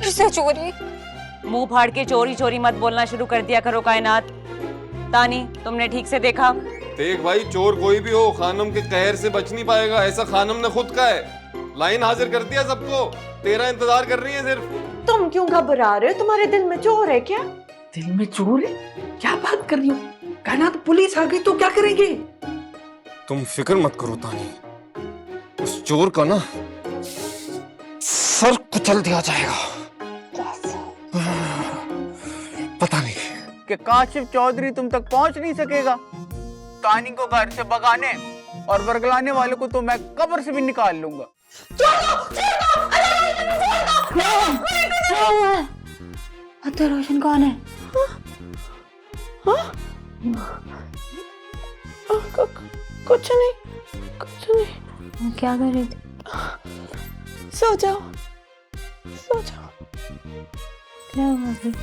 फिर से चोरी। मुंह फाड़ के चोरी चोरी मत बोलना शुरू कर दिया करो कायनात। तानी, तुमने ठीक से देखा? देख भाई, चोर कोई भी हो, खानम के कहर से बच नहीं पाएगा। ऐसा खानम ने खुद का है। लाइन हाजिर कर दिया सबको, तेरा इंतजार कर रही है सिर्फ। तुम क्यों घबरा रहे हो? तुम्हारे दिल में चोर है क्या? दिल में चोर है? क्या बात कर रही हो? कायनात, पुलिस आ गई तो क्या करेंगे? तुम फिक्र मत करो तानी, उस चोर का ना सर कुचल दिया जाएगा। पता नहीं कि काशिफ चौधरी तुम तक पहुंच नहीं सकेगा। तानी को घर से भगाने और वर्गलाने वाले को तो मैं कब्र से भी निकाल लूंगा। अतर रोशन कौन है? कुछ नहीं, कुछ नहीं। क्या कर रही थी? सो जाओ, सो जाओ। क्या हुआ फिर?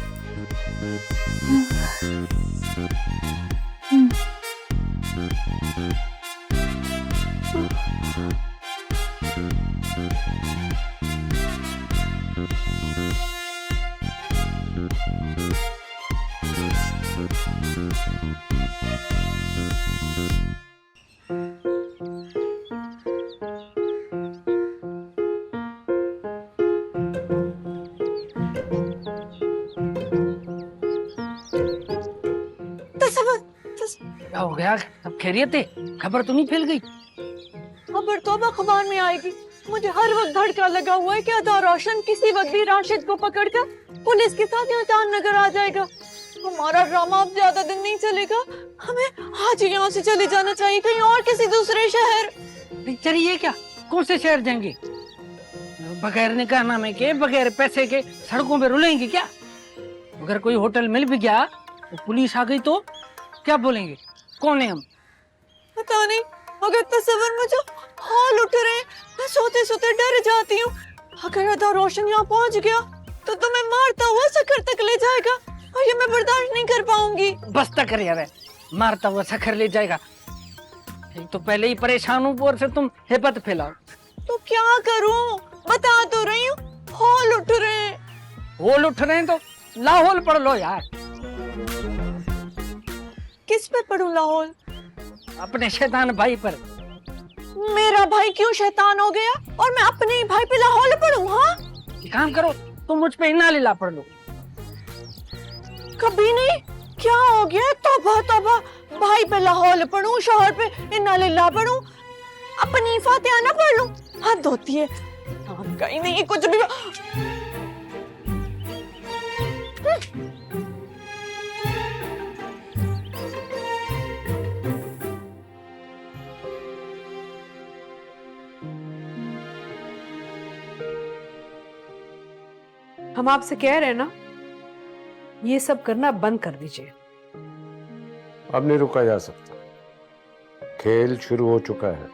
क्या हो गया? सब खैरियत है? खबर तो नहीं फैल गई? खबर तो अब अखबार में आएगी। मुझे हर वक्त धड़का लगा हुआ है कि अता रोशन किसी वक्त भी राशिद को पकड़कर पुलिस के साथ इम्तिहान नगर आ जाएगा। हमारा ड्रामा अब ज्यादा दिन नहीं चलेगा। हमें आज ही यहाँ से चले जाना चाहिए, कहीं और किसी दूसरे शहर। नहीं चलिए, क्या कौन से शहर जाएंगे? बगैर निकाहनामे के, बगैर पैसे के सड़कों पे रुलेंगे क्या? अगर कोई होटल मिल भी गया तो पुलिस आ गई तो क्या बोलेंगे? कौन है हम? पता नहीं, अगर तस्वीर में जो हाल उठ रहे हैं, मैं सोते सोते डर जाती हूँ। अगर अता रोशन यहाँ पहुँच गया तो तुम्हें मारता हुआ सखर तक ले जाएगा और ये मैं बर्दाश्त नहीं कर पाऊंगी। बस तक कर यार, मारता हुआ सखर ले जाएगा। एक तो पहले ही परेशान हूँ, ऊपर से तुम हेबत फैलाओ। तो क्या करूँ? बता तो रही हूँ, हाल उठ रहे हैं। होल उठ रहे हैं तो लाहौल पढ़ लो यार। किस पे पढ़ूं लाहौल? अपने शैतान भाई पर। मेरा भाई क्यों शैतान हो गया और मैं अपने ही भाई पे लाहौल पढ़ूं? हाँ, एक काम करो, तुम मुझ पे इन्ना लीला पढ़ लो। कभी नहीं। क्या हो गया? तौबा तौबा, भाई पे लाहौल पढ़ूं, शौहर पे इन्ना लिल्लाह पढ़ूं, अपनी फातिहा ना पढ़ लूं? हद होती है। कहीं नहीं, कुछ भी। हम आपसे कह रहे हैं ना, ये सब करना बंद कर दीजिए। अब नहीं रुका जा सकता। खेल शुरू हो चुका है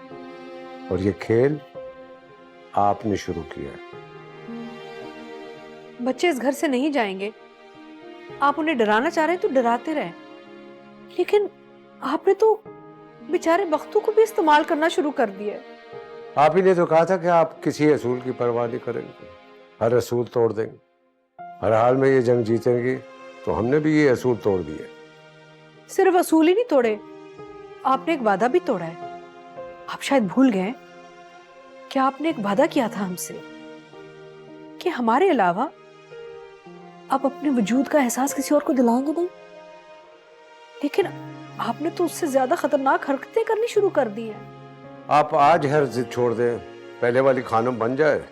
और ये खेल आपने शुरू किया है। बच्चे इस घर से नहीं जाएंगे। आप उन्हें डराना चाह रहे हैं तो डराते रहे, लेकिन आपने तो बेचारे बख्तू को भी इस्तेमाल करना शुरू कर दिया। आप ही ने तो कहा था कि आप किसी असूल की परवाह नहीं करेंगे, हर असूल तोड़ देंगे। हर हाल में ये जंग जीतेंगी, तो हमने भी ये असूल तोड़ दिए। सिर्फ असूल ही नहीं तोड़े, आपने एक वादा भी तोड़ा है। आप शायद भूल गए कि आपने एक वादा किया था हमसे कि हमारे अलावा आप अपने वजूद का एहसास किसी और को दिलाएंगे नहीं। लेकिन आपने तो उससे ज्यादा खतरनाक हरकतें करनी शुरू कर दी हैं। आप आज हर जिद छोड़ दें, पहले वाली खानम बन जाए।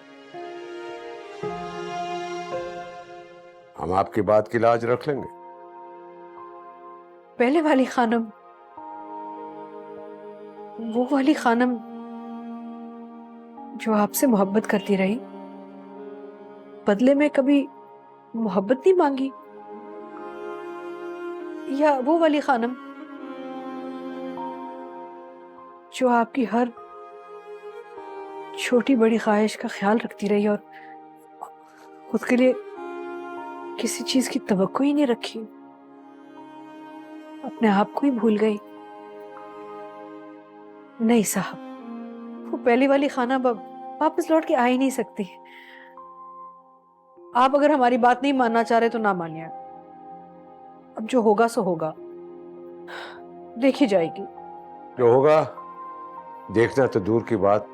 हम आपकी बात की लाज रख लेंगे। पहले वाली खानम, वो वाली खानम जो आपसे मोहब्बत करती रही, बदले में कभी मोहब्बत नहीं मांगी? या वो वाली खानम जो आपकी हर छोटी बड़ी ख्वाहिश का ख्याल रखती रही और खुद के लिए किसी चीज की तवक्को ही नहीं रखी, अपने आप को ही भूल गई? नहीं साहब, वो पहली वाली खाना वापस लौट के आ ही नहीं सकती। आप अगर हमारी बात नहीं मानना चाह रहे तो ना मानिए। अब जो होगा सो होगा, देखी जाएगी। जो होगा देखना तो दूर की बात,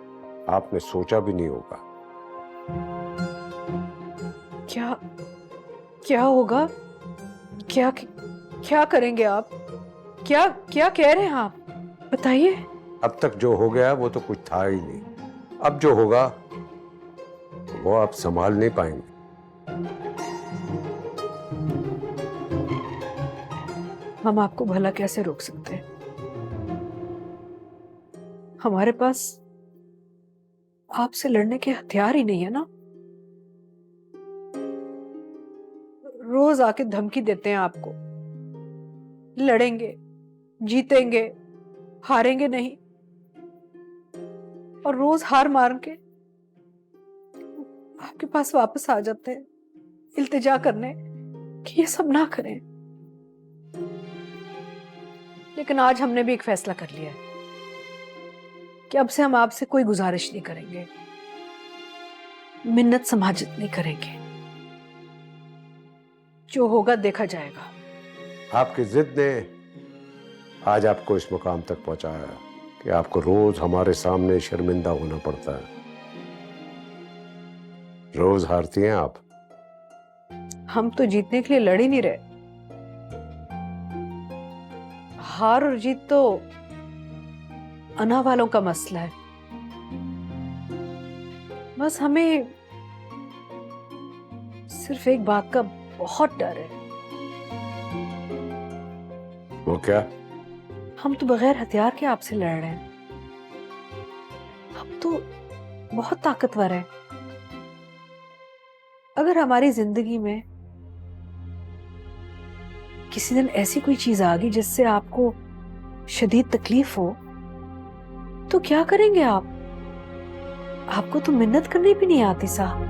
आपने सोचा भी नहीं होगा। क्या क्या होगा? क्या क्या करेंगे आप? क्या क्या कह रहे हैं आप? बताइए। अब तक जो हो गया वो तो कुछ था ही नहीं, अब जो होगा वो आप संभाल नहीं पाएंगे। हम आपको भला कैसे रोक सकते हैं? हमारे पास आपसे लड़ने के हथियार ही नहीं है ना। रोज आके धमकी देते हैं आपको, लड़ेंगे, जीतेंगे, हारेंगे नहीं, और रोज हार मार के आपके पास वापस आ जाते हैं इल्तिजा करने कि ये सब ना करें। लेकिन आज हमने भी एक फैसला कर लिया है कि अब से हम आपसे कोई गुजारिश नहीं करेंगे, मिन्नत समाजत नहीं करेंगे। जो होगा देखा जाएगा। आपकी जिद ने आज आपको इस मुकाम तक पहुंचाया कि आपको रोज हमारे सामने शर्मिंदा होना पड़ता है। रोज हारती हैं आप। हम तो जीतने के लिए लड़ ही नहीं रहे। हार और जीत तो अना वालों का मसला है। बस हमें सिर्फ एक बात का बहुत डर है। वो क्या? हम तो बगैर हथियार के आपसे लड़ रहे हैं। हम तो बहुत ताकतवर हैं। अगर हमारी जिंदगी में किसी दिन ऐसी कोई चीज आ गई जिससे आपको शदीद तकलीफ हो तो क्या करेंगे आप? आपको तो मिन्नत करनी भी नहीं आती साहब।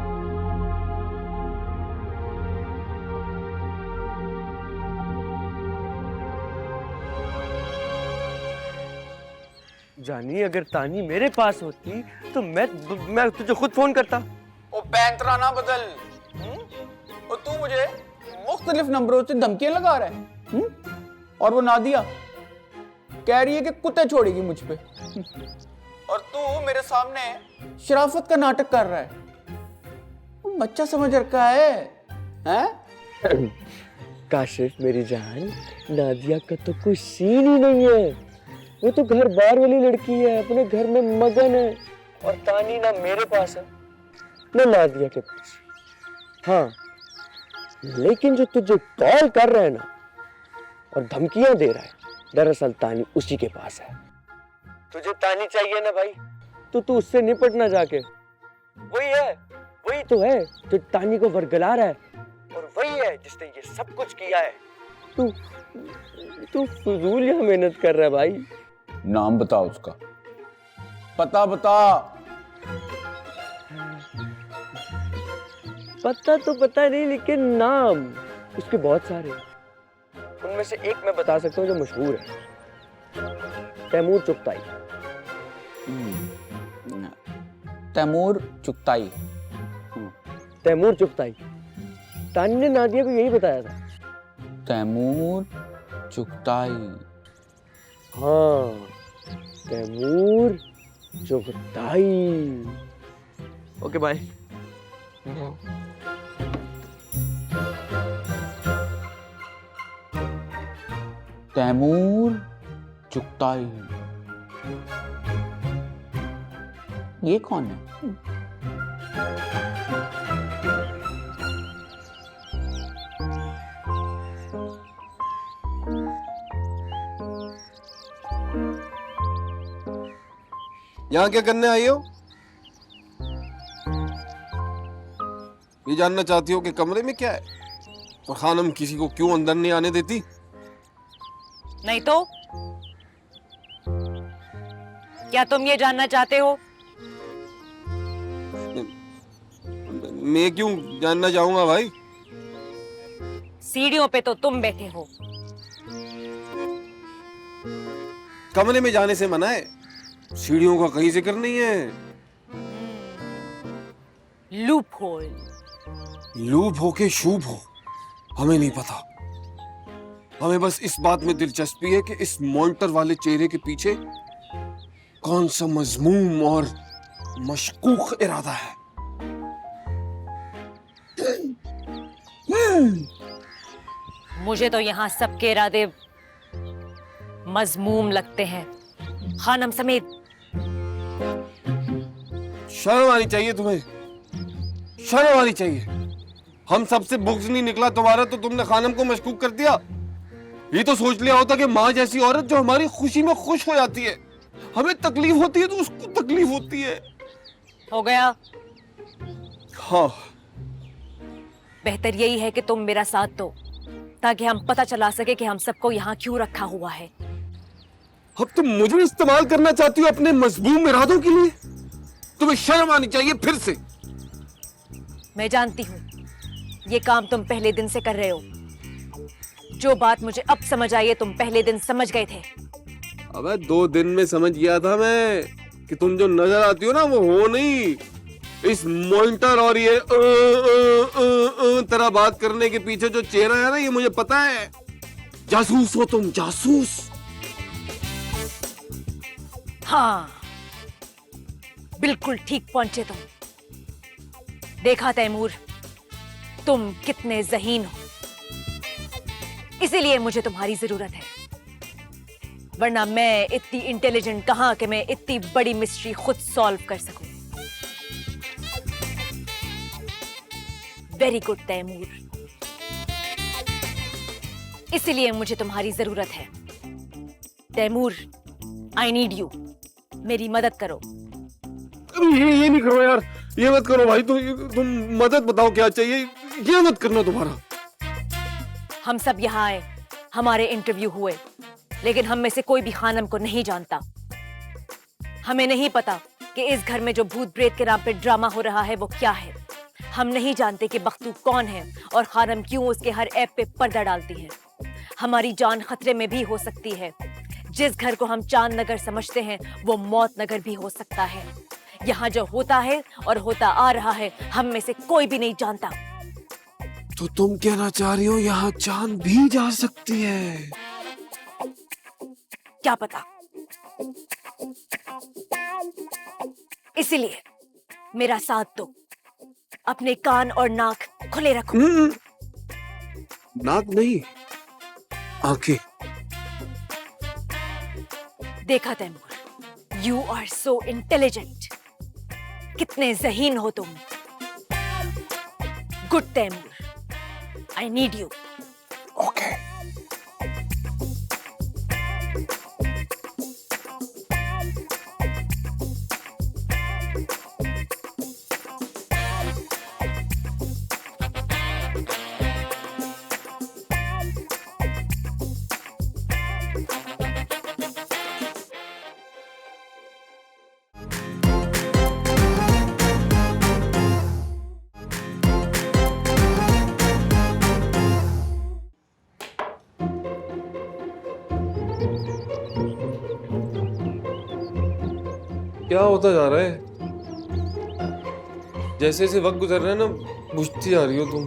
जानी, अगर तानी मेरे पास होती तो मैं तुझे खुद फोन करता। ओ पैंतरा ना बदल। और तू मुझे मुख्तलिफ नंबरों से धमकियां लगा रहा है। और वो नादिया कह रही है कि कुत्ते छोड़ेगी मुझ पे। और तू मेरे सामने शराफत का नाटक कर रहा है। बच्चा समझ रखा है, हैं? काशिफ मेरी जान, नादिया का तो कोई सीन ही नहीं है। वो तो घर बार वाली लड़की है, अपने घर में मगन है। और तानी ना मेरे पास है ना नादिया के पास। हाँ, लेकिन जो तुझे कॉल कर रहा है ना और धमकियां दे रहा है, दरअसल तानी उसी के पास है। तुझे तानी चाहिए ना भाई, तो तू उससे निपट ना जाके। वही है, वही तो है जो तानी को वरगला रहा है, और वही है जिसने ये सब कुछ किया है। तू फजूल यहाँ मेहनत कर रहा है भाई। नाम बता उसका, पता बता। पता तो पता नहीं, लेकिन नाम उसके बहुत सारे हैं। उनमें से एक मैं बता सकता हूँ जो मशहूर है, तैमूर चुगताई। तैमूर चुगताई। तैमूर चुगताई। तानी ने नादिया को यही बताया था। तैमूर चुगताई। हाँ, तैमूर चुगताई। Okay bye. तैमूर चुगताई, ये कौन है? यहाँ क्या करने आई हो? ये जानना चाहती हो कि कमरे में क्या है और खानम किसी को क्यों अंदर नहीं आने देती? नहीं तो क्या तुम ये जानना चाहते हो? मैं क्यों जानना चाहूंगा भाई? सीढ़ियों पे तो तुम बैठे हो। कमरे में जाने से मना है, सीढ़ियों का कहीं जिक्र नहीं है। Loop hole. लूप हो के शुभ हो हमें नहीं पता। हमें बस इस बात में दिलचस्पी है कि इस मॉनिटर वाले चेहरे के पीछे कौन सा मजमूम और मशकूक इरादा है। मुझे तो यहाँ सबके इरादे मजमूम लगते हैं, खानम समेत। शर्म आनी चाहिए तुम्हें, शर्म आनी चाहिए। हम सबसे बुग्ज नहीं निकला तुम्हारा तो तुमने खानम को मशकूक कर दिया। ये तो सोच लिया होता कि माँ जैसी औरत जो हमारी खुशी में खुश हो जाती है, हमें तकलीफ होती है तो उसको तकलीफ होती है। हो गया। हाँ, बेहतर यही है कि तुम मेरा साथ दो ताकि हम पता चला सके कि हम सबको यहाँ क्यों रखा हुआ है। अब तुम मुझे इस्तेमाल करना चाहती हो अपने मजबूम इरादों के लिए? तुम्हें शर्म आनी चाहिए फिर से। मैं जानती हूँ ये काम तुम पहले दिन से कर रहे हो। जो बात मुझे अब समझ आई है तुम पहले दिन समझ गए थे। अबे 2 दिन में समझ गया था मैं कि तुम जो नजर आती हो ना वो हो नहीं। इस मॉनिटर और ये तरह बात करने के पीछे जो चेहरा है ना, ये मुझे पता है। जासूस हो तुम, जासूस। हाँ, बिल्कुल ठीक पहुंचे तुम। देखा तैमूर, तुम कितने ज़हीन हो, इसीलिए मुझे तुम्हारी जरूरत है। वरना मैं इतनी इंटेलिजेंट कहां कि मैं इतनी बड़ी मिस्ट्री खुद सॉल्व कर सकूं। वेरी गुड तैमूर, इसीलिए मुझे तुम्हारी जरूरत है। तैमूर, आई नीड यू, मेरी मदद करो। ये नहीं करो यार, ये मत करो भाई। तुम मदद बताओ क्या चाहिए, ये मत करना तुम्हारा। हम सब यहाँ आए, हमारे इंटरव्यू हुए, लेकिन हम में से कोई भी खानम को नहीं जानता। हमें नहीं पता कि इस घर में जो भूत प्रेत के नाम पे ड्रामा हो रहा है वो क्या है। हम नहीं जानते कि बख्तू कौन है और खानम क्यों उसके हर ऐप पे पर्दा डालती है। हमारी जान खतरे में भी हो सकती है। जिस घर को हम चांद नगर समझते हैं वो मौत नगर भी हो सकता है। यहाँ जो होता है और होता आ रहा है हम में से कोई भी नहीं जानता। तो तुम कहना चाह रही हो यहाँ चांद भी जा सकती है? क्या पता। इसीलिए मेरा साथ दो, अपने कान और नाक खुले रखो। नाक नहीं, आंखें। देखा Taimur, you are so intelligent. कितने ज़हीन हो तुम। Good Taimur, I need you. Okay. क्या होता जा रहा है? जैसे जैसे वक्त गुजर रहा है ना, बुझती जा रही हो तुम।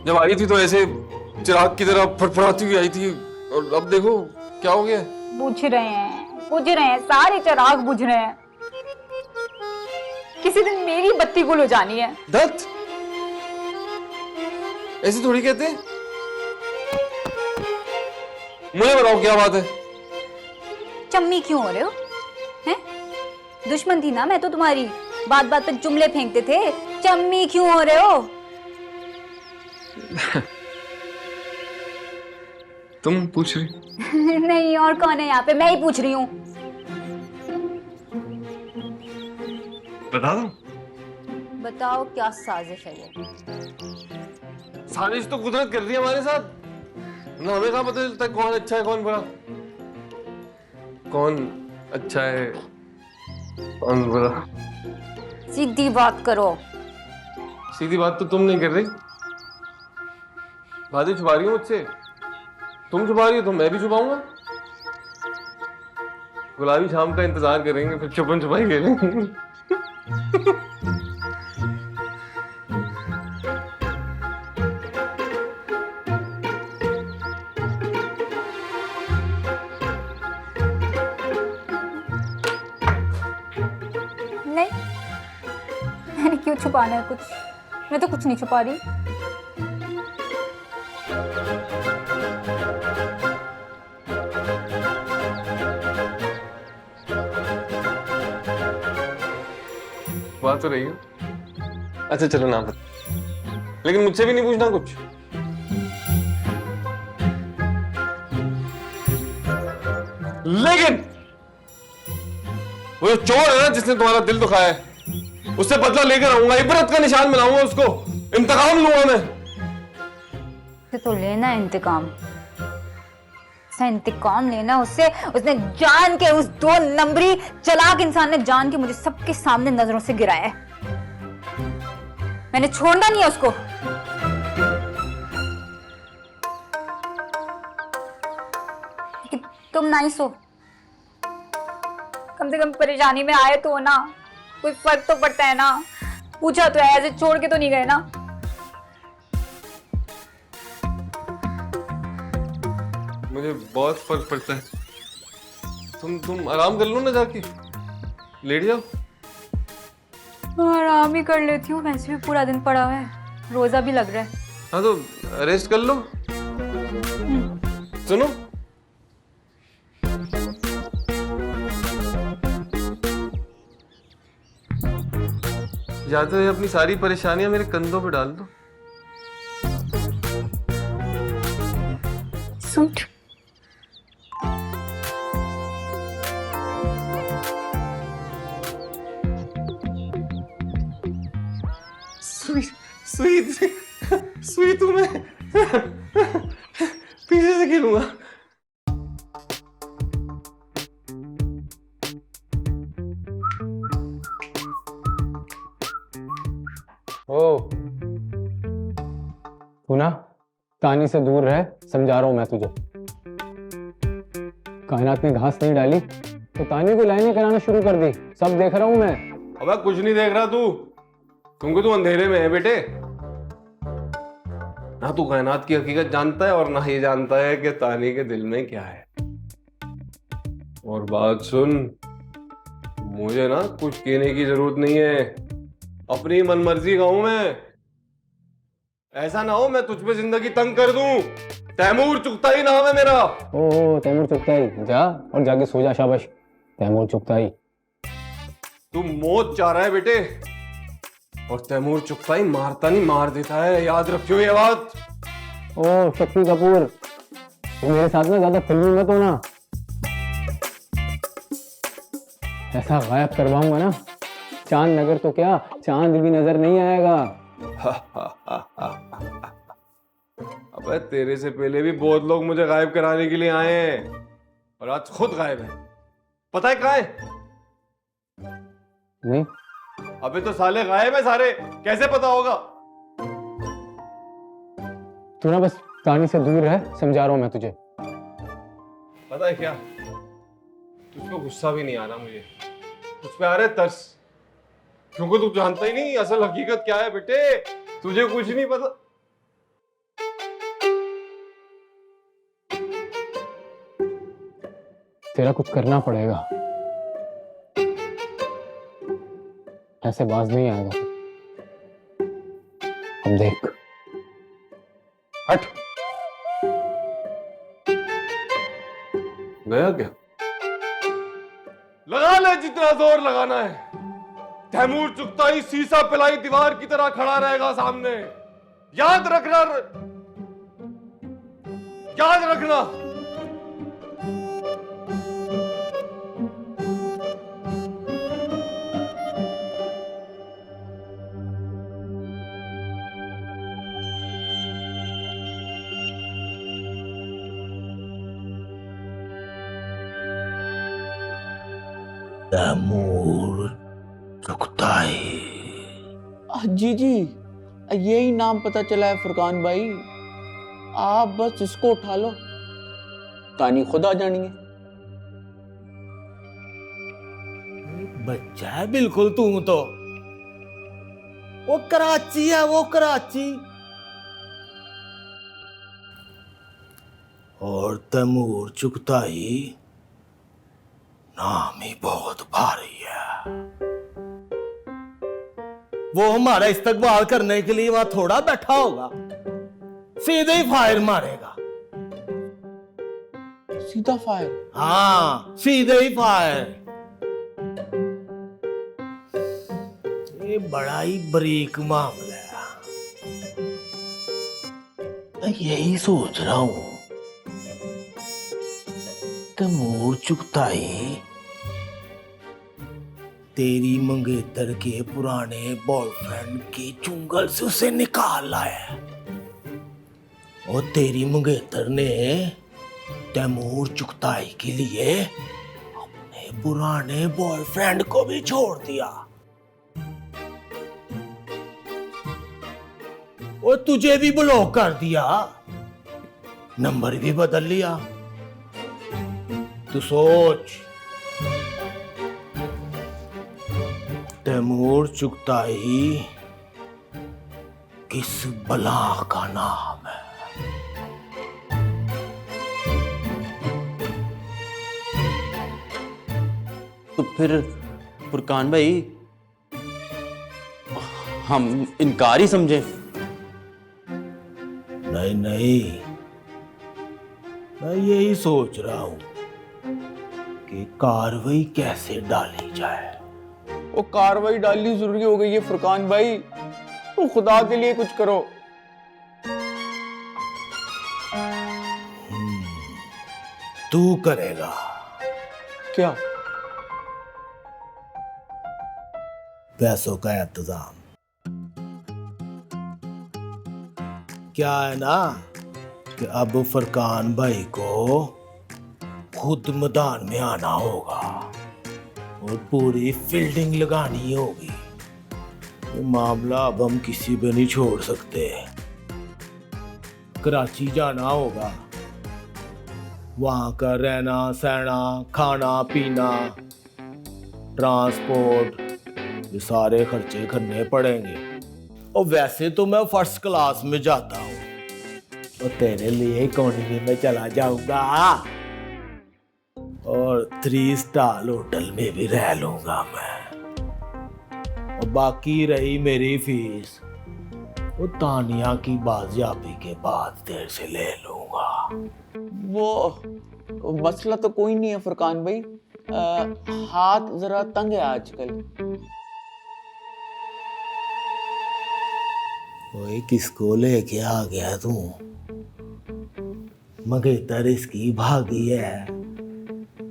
जब आई थी तो ऐसे चिराग की तरह फड़फड़ाती हुई आई थी, और अब देखो क्या हो गया। बुझ रहे हैं, सारे चिराग बुझ रहे हैं। किसी दिन मेरी बत्ती गुल हो जानी है। दत्त, ऐसे थोड़ी कहते हैं। मुझे बताओ क्या बात है। चम्मी क्यों हो रहे हो? हैं? दुश्मन थी ना मैं तो तुम्हारी, बात बात पे जुमले फेंकते थे। चम्मी क्यों हो रहे हो? तुम पूछ रही? नहीं, और कौन है यहाँ पे? मैं ही पूछ रही हूँ। बता दो। बताओ क्या साजिश है ये? साजिश तो कुदरत कर रही है हमारे साथ ना। हमें कहाँ पता चलता है कौन अच्छा है कौन बुरा, कौन अच्छा है कौन बुरा। सीधी बात करो। सीधी बात तो तुम नहीं कर रही, बातें छुपा रही हो मुझसे। तुम छुपा रही हो तो मैं भी छुपाऊंगा। गुलाबी शाम का इंतजार करेंगे, फिर छुपन छुपाई खेलेंगे। क्यों छुपाना है कुछ? मैं तो कुछ नहीं छुपा रही। बात तो रही हो। अच्छा चलो ना बता, लेकिन मुझसे भी नहीं पूछना कुछ। लेकिन वो जो चोर है ना जिसने तुम्हारा दिल दुखाया है, उससे बदला लेकर आऊंगा, इबरत का निशान बनाऊंगा उसको, इंतकाम लूंगा मैं। तो लेना है इंतकाम, उससे इंतकाम लेना उससे। उसने जान के, उस 2 नंबरी चालाक इंसान ने जान के मुझे सबके सामने नजरों से गिराया है। मैंने छोड़ना नहीं है उसको। लेकिन तुम नाइस हो, कम से कम परेशानी में आए तो हो ना, कोई फर्क तो पड़ता है ना। पूछा तो है, ऐसे छोड़ के तो नहीं गए ना। मुझे बहुत फर्क पड़ता है। तुम आराम कर लो ना, जाके लेट जाओ। आराम ही कर लेती हूँ, वैसे भी पूरा दिन पड़ा हुआ है, रोजा भी लग रहा है। हाँ तो रेस्ट कर लो। सुनो, या तो ये अपनी सारी परेशानियां मेरे कंधों पे डाल दो। सूट सुई सुई तुम्हें पीछे से खेलूंगा। ओ तू ना तानी से दूर रह, समझा रहा हूं मैं तुझे। कायनात ने घास नहीं डाली तो तानी को लाइनें कराना शुरू कर दी, सब देख रहा हूं मैं। अबे कुछ नहीं देख रहा तू, तुमको तो अंधेरे में है बेटे। ना तू कायनात की हकीकत जानता है और ना ये जानता है कि तानी के दिल में क्या है। और बात सुन, मुझे ना कुछ कहने की जरूरत नहीं है, अपनी मनमर्जी का हूं मैं। ऐसा ना हो मैं तुझ पे जिंदगी तंग कर दूं। तैमूर चुगताई नाम है मेरा। ओ तैमूर चुगताई, जा और जाके सो जा, शाबाश। तैमूर चुगताई। तू मौत चाह रहा है बेटे, और तैमूर चुगताई मारता नहीं मार देता है, याद रखियो ये बात। ओ शक्ति कपूर, तुम मेरे साथ में ज्यादा फिल्मी मत होना। ऐसा गायब करवाऊंगा ना, चांद नगर तो क्या, चांद भी नजर नहीं आएगा। अबे तेरे से पहले भी बहुत लोग मुझे गायब कराने के लिए आए हैं, और आज खुद गायब है। पता है कहाँ है? नहीं। अबे तो साले गायब है सारे, कैसे पता होगा? तू ना बस तानी से दूर है, समझा रहा हूं मैं तुझे। पता है क्या, तुझ पे गुस्सा भी नहीं आ रहा मुझे, तुझ पे आ रहा है तरस, क्योंकि तू जानता ही नहीं असल हकीकत क्या है बेटे, तुझे कुछ नहीं पता। तेरा कुछ करना पड़ेगा, ऐसे बाज नहीं आएगा। अब देख, हट। गया क्या? लगा ले जितना जोर लगाना है। तैमूर चुगताई सीसा पिलाई दीवार की तरह खड़ा रहेगा सामने। याद रखना, याद रखना। तैमूर चुगताई। जी जी, यही नाम पता चला है फुरकान भाई, आप बस इसको उठा लो, तानी खुद आ जानी है। बच्चा है बिल्कुल तू तो। वो कराची है, वो कराची। और तैमूर चुगताई नाम ही बहुत भारी है। वो हमारा इस्तकबाल करने के लिए वहां थोड़ा बैठा होगा, सीधे ही फायर मारेगा। सीधा फायर? हाँ, सीधे ही फायर। ये बड़ा ही बारीक मामला है। मैं यही सोच रहा हूं, तैमूर चुगताई तेरी मंगेतर के पुराने बॉयफ्रेंड के चुंगल से उसे निकाल लाया है, और तेरी मंगेतर ने तैमूर चुगताई के लिए अपने पुराने बॉयफ्रेंड को भी छोड़ दिया, और तुझे भी ब्लॉक कर दिया, नंबर भी बदल लिया। तू सोच, तैमूर चुगताई किस बला का नाम है। तो फिर फुरकान भाई हम इनकार ही समझे? नहीं नहीं, मैं यही सोच रहा हूं कि कार्रवाई कैसे डाली जाए। वो कार्रवाई डालनी जरूरी हो गई है फुरकान भाई, तो खुदा के लिए कुछ करो। तू करेगा क्या? पैसों का इंतजाम। क्या है ना कि अब फुरकान भाई को खुद मैदान में आना होगा और पूरी फील्डिंग लगानी होगी। ये मामला अब हम किसी पे नहीं छोड़ सकते। कराची जाना होगा, वहां का रहना सहना, खाना पीना, ट्रांसपोर्ट, ये सारे खर्चे करने पड़ेंगे। और वैसे तो मैं फर्स्ट क्लास में जाता हूँ, और तेरे लिए इकोनॉमी में चला जाऊंगा और 3 स्टार होटल में भी रह लूंगा मैं। और बाकी रही मेरी फीस, वो तानिया की बाजियाबी के बाद तेरे से ले लूंगा। वो मसला तो कोई नहीं है फुरकान भाई, हाथ जरा तंग है आजकल। ओए किसको लेके आ गया तू? मंगेतर इसकी भागी है,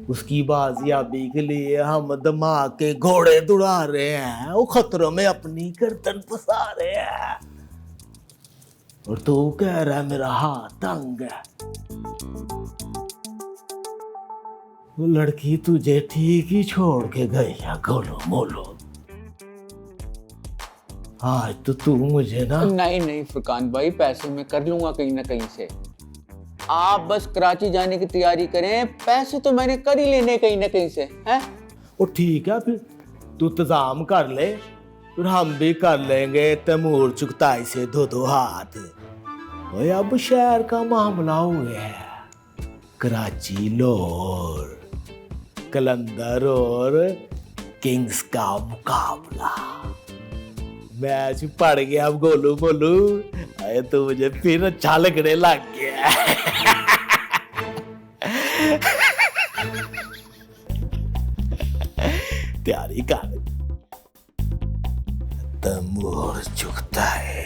उसकी बाजियाबी के लिए हम दिमाग के घोड़े दुड़ा रहे हैं, वो खतरों में अपनी गर्दन फंसा रहे हैं, और तू कह रहा है मेरा हाथ तंग है। वो लड़की तुझे ठीक ही छोड़ के गई है गोलो मोलो। आज तो तू मुझे ना। नहीं नहीं फुरकान भाई, पैसे मैं कर लूंगा कहीं ना कहीं से। आप बस कराची जाने की तैयारी करें, पैसे तो मैंने कर ही लेने कहीं ना कहीं से हैं। वो ठीक है, फिर तू इंतजाम कर ले, फिर हम भी कर लेंगे तैमूर चुगताई से 2-2 हाथ। ओए अब शहर का मामला हुआ है, कराची लाहौर कलंदर और किंग्स का मुकाबला। मैच पड़ गया अब गोलू बोलू। अरे तो मुझे फिर अच्छा लगने लग गया। तैयारी कर, तैमूर चुगताई।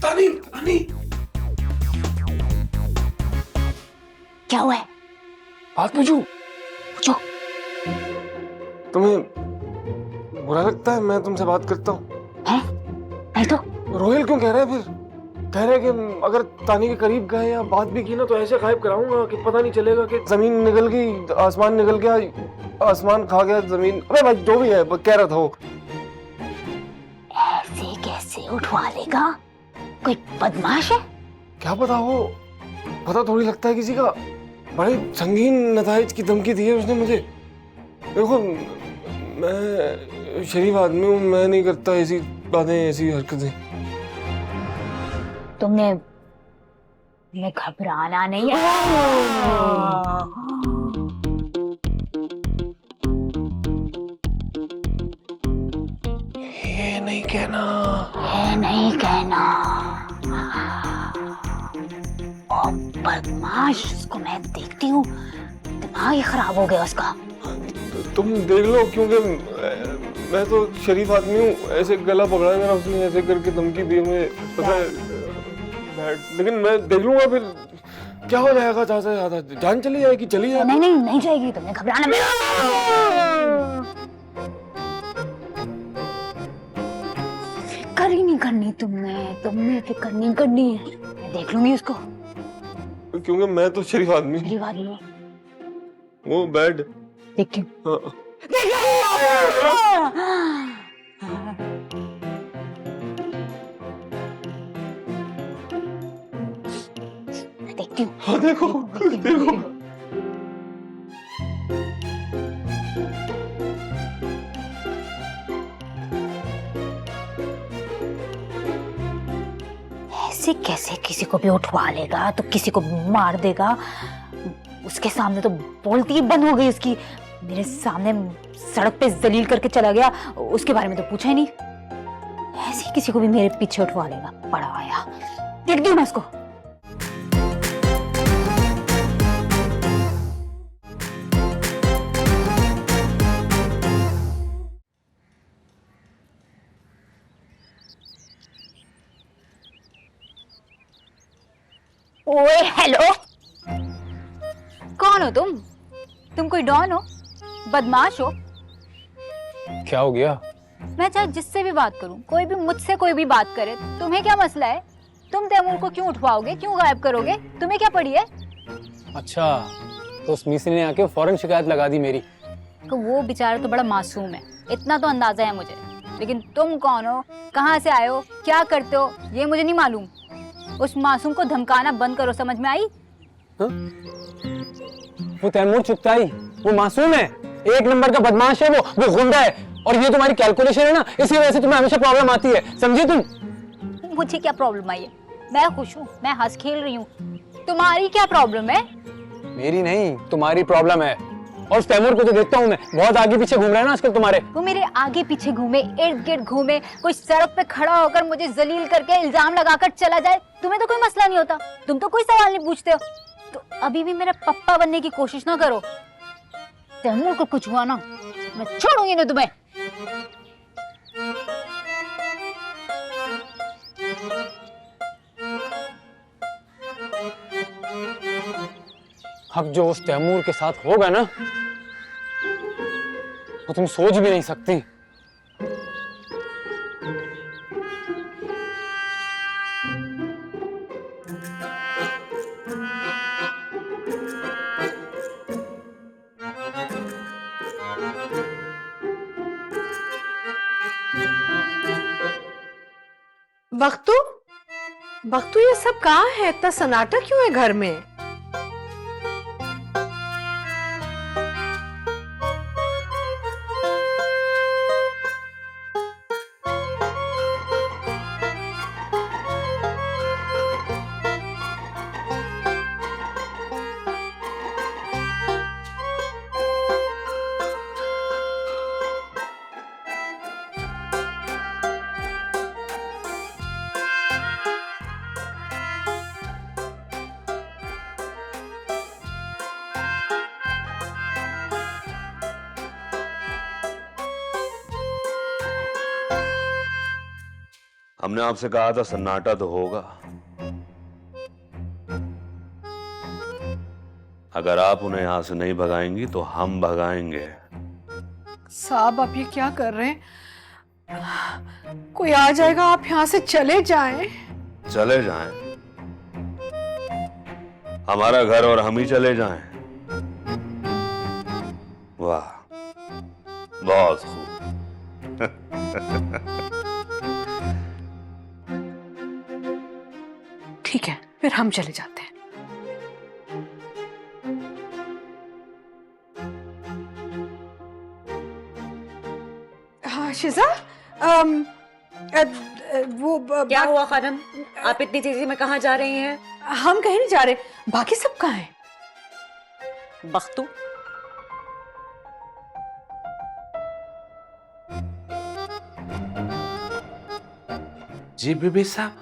तानी, तानी। क्या हुआ है? बात पूछूं? पूछो। तुम्हें बुरा लगता है मैं तुमसे बात करता हूँ? नहीं तो। रोहिल क्यों कह रहा है फिर? कह रहे कि अगर तानी के करीब गए या बात भी की ना तो ऐसे गायब कराऊंगा कि पता नहीं चलेगा कि जमीन निकल गई, आसमान निकल गया, आसमान खा गया जमीन। अबे भाई जो भी है कह रहा था वो। ऐसे कैसे उठवा लेगा? कोई बदमाश है? क्या पता हो, पता थोड़ी लगता है किसी का। बड़े संगीन नताइज की धमकी दी है उसने मुझे। देखो मैं शरीफ आदमी हूँ, मैं नहीं करता ऐसी बातें, ऐसी हरकतें। तुमने तुम्हें घबराना नहीं है। ये नहीं कहना। ये नहीं कहना। ओ बदमाश, उसको मैं देखती हूँ, दिमाग ही खराब हो गया उसका। तुम देख लो, क्योंकि मैं तो शरीफ आदमी हूँ। ऐसे गला पकड़ा मेरा उसने, ऐसे करके धमकी दी मुझे, पता है। लेकिन मैं देख लूंगा, फिर क्या हो जाएगा ज्यादा से ज्यादा, जान चली जाएगी, चली जाएगी। नहीं नहीं नहीं जाएगी, तुम्हें घबराना नहीं। फिक्र ही नहीं करनी तुमने फिक्र नहीं करनी है, मैं देख लूंगी उसको। क्योंकि मैं तो शरीफ आदमी हूँ। मेरी बात लो, वो बैड देखती हूँ। हाँ। देखती हूँ। हाँ देखो देखो। ऐसे कैसे किसी को भी उठवा लेगा तो किसी को मार देगा। उसके सामने तो बोलती ही बंद हो गई उसकी। मेरे सामने सड़क पे जलील करके चला गया, उसके बारे में तो पूछा ही नहीं। ऐसे किसी को भी मेरे पीछे उठवा लेगा, पड़ा आया। देखती हूँ मैं उसको। ओए हेलो, कौन हो तुम? तुम कोई डॉन हो, बदमाश हो? क्या हो गया? मैं चाहे जिससे भी बात करूं, कोई भी मुझसे कोई भी बात करे, तुम्हें क्या मसला है? तुम तैमूर को क्यों उठवाओगे, क्यों गायब करोगे? तुम्हें क्या पड़ी है? अच्छा, तो उस मिस्त्री ने आके फौरन शिकायत लगा दी मेरी। तो वो बेचारा तो बड़ा मासूम है, इतना तो अंदाजा है मुझे। लेकिन तुम कौन हो, कहाँ से आए हो, क्या करते हो, ये मुझे नहीं मालूम। उस मासूम को धमकाना बंद करो, समझ में आई? हा? वो तैमूर चुगताई, वो मासूम है, एक नंबर का बदमाश है, वो गुंडा है। और ये तुम्हारी कैलकुलेशन है ना, इसी वजह से तुम्हें हमेशा प्रॉब्लम आती है, समझी तुम? मुझे क्या प्रॉब्लम आई है? मैं खुश हूँ, मैं हंस खेल रही हूँ। तुम्हारी क्या प्रॉब्लम है? मेरी नहीं, तुम्हारी प्रॉब्लम है। और उस तैमूर को तो देखता हूँ मैं, बहुत आगे पीछे घूम रहा है ना आजकल तुम्हारे। वो मेरे आगे पीछे घूमे, इर्द गिर्द घूमे, कोई सड़क पे खड़ा होकर मुझे जलील करके इल्जाम लगाकर चला जाए, तुम्हें तो कोई मसला नहीं होता, तुम तो कोई सवाल नहीं पूछते हो। तो अभी भी मेरा पप्पा बनने की कोशिश ना करो। तैमूर को कुछ हुआ ना, मैं छोड़ूंगी ना तुम्हें। अब जो उस तैमूर के साथ होगा ना, वो तुम सोच भी नहीं सकती। वक्तू ये सब कहाँ है? इतना सन्नाटा क्यों है घर में? हमने आपसे कहा था सन्नाटा तो होगा। अगर आप उन्हें यहां से नहीं भगाएंगी तो हम भगाएंगे। साहब आप ये क्या कर रहे हैं? कोई आ जाएगा, आप यहाँ से चले जाएं। चले जाएं, हमारा घर और हम ही चले जाएं। वाह, बहुत खूब। ठीक है, फिर हम चले जाते हैं। हाँ शिजा, क्या हुआ खानम? आप इतनी तेजी में कहाँ जा रही हैं? हम कहीं नहीं जा रहे, बाकी सब कहाँ हैं? बख्तू, जी बीबी साहब।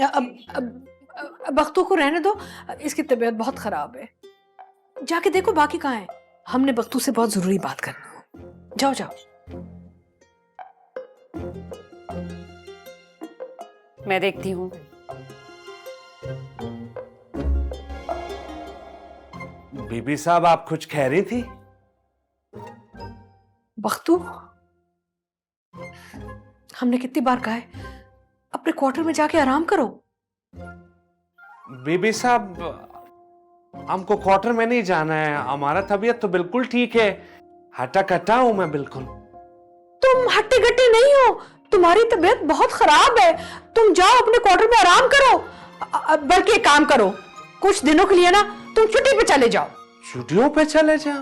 अब बख्तू को रहने दो, इसकी तबीयत बहुत खराब है। जाके देखो बाकी कहाँ हैं। हमने बख्तू से बहुत जरूरी बात करनी है। जाओ जाओ। मैं देखती हूँ। बीबी साहब आप कुछ कह रही थी? बख्तू, हमने कितनी बार कहा है अपने क्वार्टर में जाके आराम करो। बीबी साहब हमको क्वार्टर में नहीं जाना है, हमारा तबीयत तो बिल्कुल ठीक है, हटा कटा हूं मैं बिल्कुल। तुम हट्टे गट्टे नहीं हो, तुम्हारी तबीयत बहुत खराब है। तुम जाओ अपने क्वार्टर में आराम करो। बल्कि एक काम करो, कुछ दिनों के लिए ना तुम छुट्टी पे चले जाओ। छुट्टियों पे चले जाओ?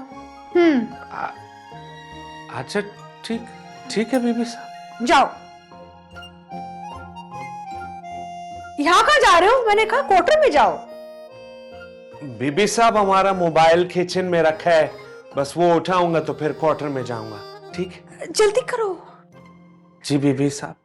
अच्छा ठीक ठीक है बीबी साहब। जाओ। यहाँ कहाँ जा रहे हो? मैंने कहा क्वार्टर में जाओ। बीबी साहब हमारा मोबाइल किचन में रखा है, बस वो उठाऊंगा तो फिर क्वार्टर में जाऊंगा। ठीक है, जल्दी करो। जी बीबी साहब।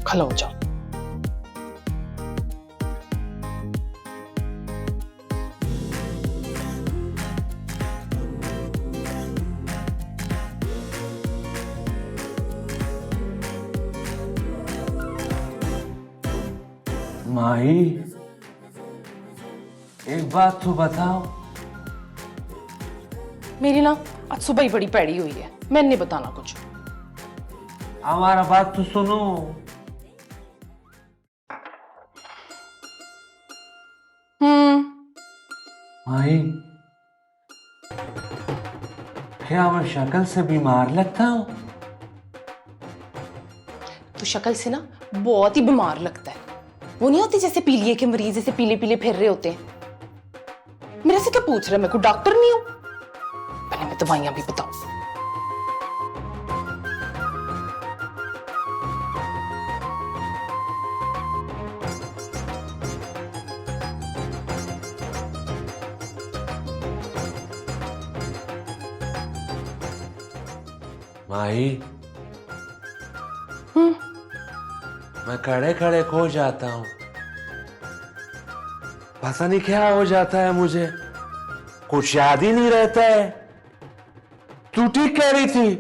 खड़ा हो जाओ। माही एक बात तो बताओ। मेरी ना आज सुबह ही बड़ी पैड़ी हुई है, मैं नहीं बताना कुछ। हमारा बात तो सुनो। माही क्या मैं शक्ल से बीमार लगता हूँ? तो शक्ल से ना बहुत ही बीमार लगता है। वो नहीं होती जैसे पीलिए के मरीज जैसे पीले पीले फिर रहे होते हैं। मेरे से क्या पूछ रहे? मैं कोई डॉक्टर नहीं हूं। पहले मैं दवाइयां भी बताऊं। माही मैं खड़े खड़े खो जाता हूँ, पता नहीं क्या हो जाता है मुझे, कुछ याद ही नहीं रहता है। तू ठीक कह रही थी,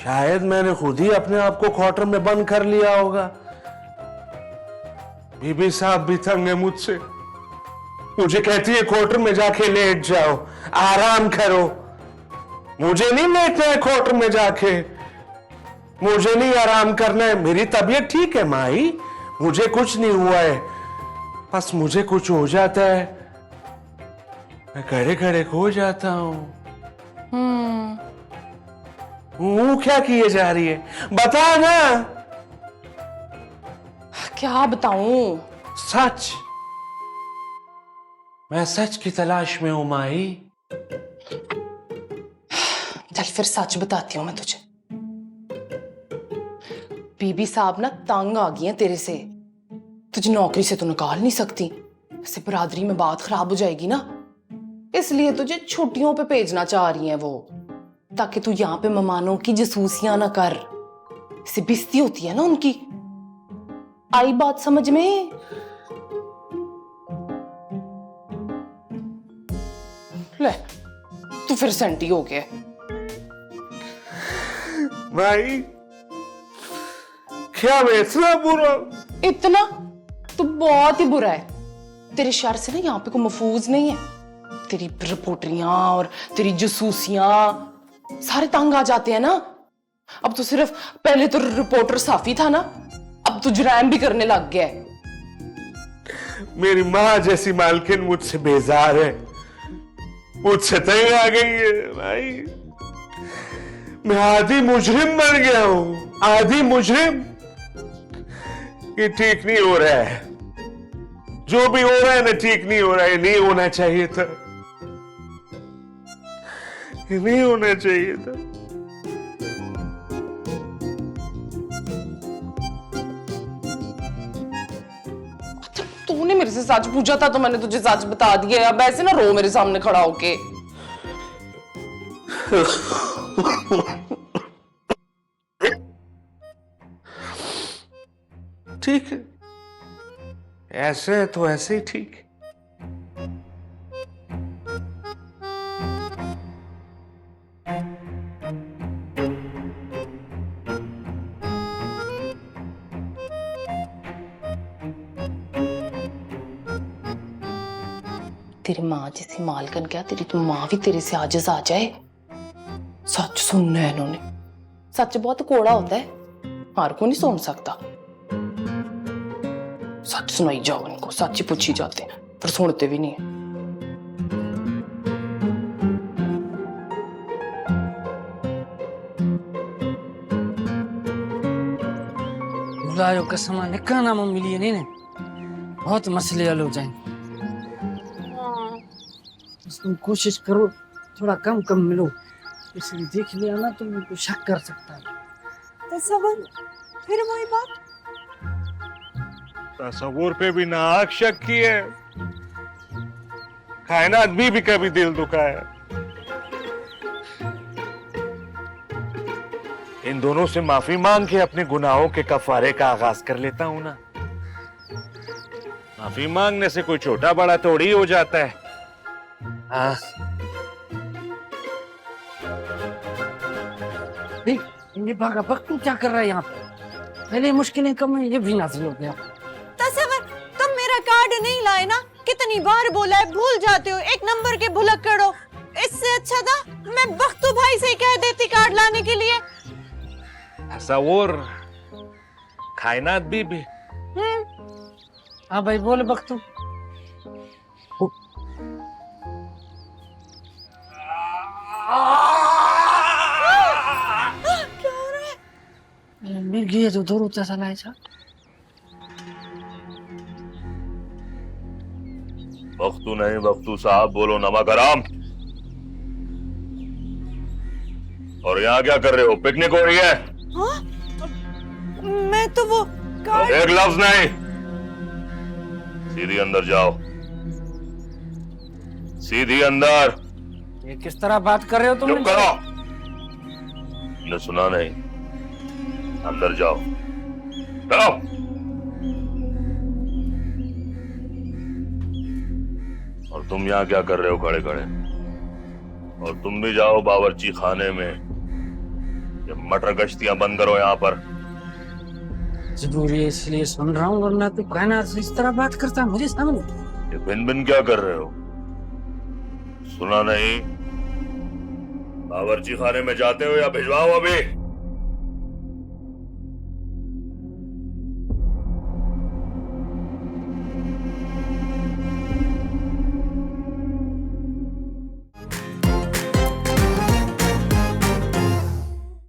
शायद मैंने खुद ही अपने आप को क्वार्टर में बंद कर लिया होगा। बीबी साहब भी तंग है मुझसे, मुझे कहती है क्वार्टर में जाके लेट जाओ, आराम करो। मुझे नहीं लेटना है क्वार्टर में जाके, मुझे नहीं आराम करना है। मेरी तबीयत ठीक है माही, मुझे कुछ नहीं हुआ है, बस मुझे कुछ हो जाता है, मैं खड़े खड़े खो जाता हूँ। क्या किए जा रही है, बता ना। क्या बताऊं? सच, मैं सच की तलाश में हूं माही। चल फिर सच बताती हूँ मैं तुझे। बीबी साहब ना तंग आ गई है तेरे से, तुझे नौकरी से तो निकाल नहीं सकती, इससे बरादरी में बात खराब हो जाएगी ना, इसलिए तुझे छुट्टियों पे भेजना चाह रही हैं वो, ताकि तू यहाँ पे मेहमानों की जसूसियां ना कर। इससे बेइज्जती होती है ना उनकी। आई बात समझ में? ले तू फिर सेंटी हो गया। भाई क्या मैं इतना बुरा? इतना तो बहुत ही बुरा है। तेरे शर से ना यहाँ पे कोई महफूज नहीं है। तेरी रिपोर्टरियां और तेरी जसूसियां सारे तंग आ जाते हैं ना। अब तो सिर्फ, पहले तो रिपोर्टर साफी था ना, अब तो जुराइम भी करने लग गया है। मेरी माँ जैसी मालकिन मुझसे बेजार है, मुझसे तंग आ गई है भाई। मैं आधी मुजरिम बन गया हूं, आधी मुजरिम। ये ठीक नहीं हो रहा है, जो भी हो रहा है ना ठीक नहीं हो रहा है। नहीं होना चाहिए था, ये नहीं होना चाहिए था। तूने मेरे से सच पूछा था तो मैंने तुझे सच बता दिया। अब ऐसे ना रो मेरे सामने खड़ा होके। ठीक है, ऐसे है तो ऐसे ही ठीक है। तेरी माँ जैसी मालकन, क्या तेरी तो माँ भी तेरे से आजिज आ जाए। सच सुनना है इन्होंने। सच बहुत कौड़ा होता है, हर को नहीं सुन सकता। सच सुनाई जाओ इनको, सच ही पूछी जाते हैं पर सुनते भी नहीं है। बुलायो कसम निकाना में मिली नहीं ने, बहुत मसले हल हो जाएंगे। बस तुम कोशिश करो थोड़ा कम कम मिलो, इसलिए देख लिया ना तो मुझको शक कर सकता है। तसव्वुर, फिर वही बात। तसव्वुर पे भी नाहक शक की है, कायनात भी कभी दिल दुखा है। इन दोनों से माफी मांग के अपने गुनाहों के कफारे का आगाज कर लेता हूं ना। माफी मांगने से कोई छोटा बड़ा थोड़ी हो जाता है। हाँ, इन्हें भागा वक्त तू क्या कर रहा है यहाँ पे? पहले मुश्किलें कम है, ये भी नाज़िल हो गया। तसव्वुर, तुम मेरा कार्ड नहीं लाए ना, कितनी बार बोला है, भूल जाते हो। एक नंबर के भुलक्कड़ हो। इससे अच्छा था मैं बख्तू भाई से कह देती कार्ड लाने के लिए। तसव्वुर, कायनात भी। हाँ भाई बोल बख्तू। मिल गया तो दूर होता सा लाया। बख्तू नहीं बख्तू साहब, बोलो नमक हराम। और यहाँ क्या कर रहे हो? पिकनिक हो रही है? हाँ? मैं तो वो कार्ड... एक लफ्ज नहीं, सीधी अंदर जाओ, सीधी अंदर। ये किस तरह बात कर रहे हो तुम? चुप करो, ने सुना नहीं। अंदर जाओ, चलो। और तुम यहाँ क्या कर रहे हो खड़े खड़े? और तुम भी जाओ बावर्ची खाने में, ये मटर गश्तियां बंद करो यहाँ पर। जरूरी है इसलिए सुन रहा हूँ, वरना तो कायनात से इस तरह बात करता मुझे सामने। ये बिन बिन क्या कर रहे हो? सुना नहीं? बावर्ची खाने में जाते हो या भिजवाओ अभी?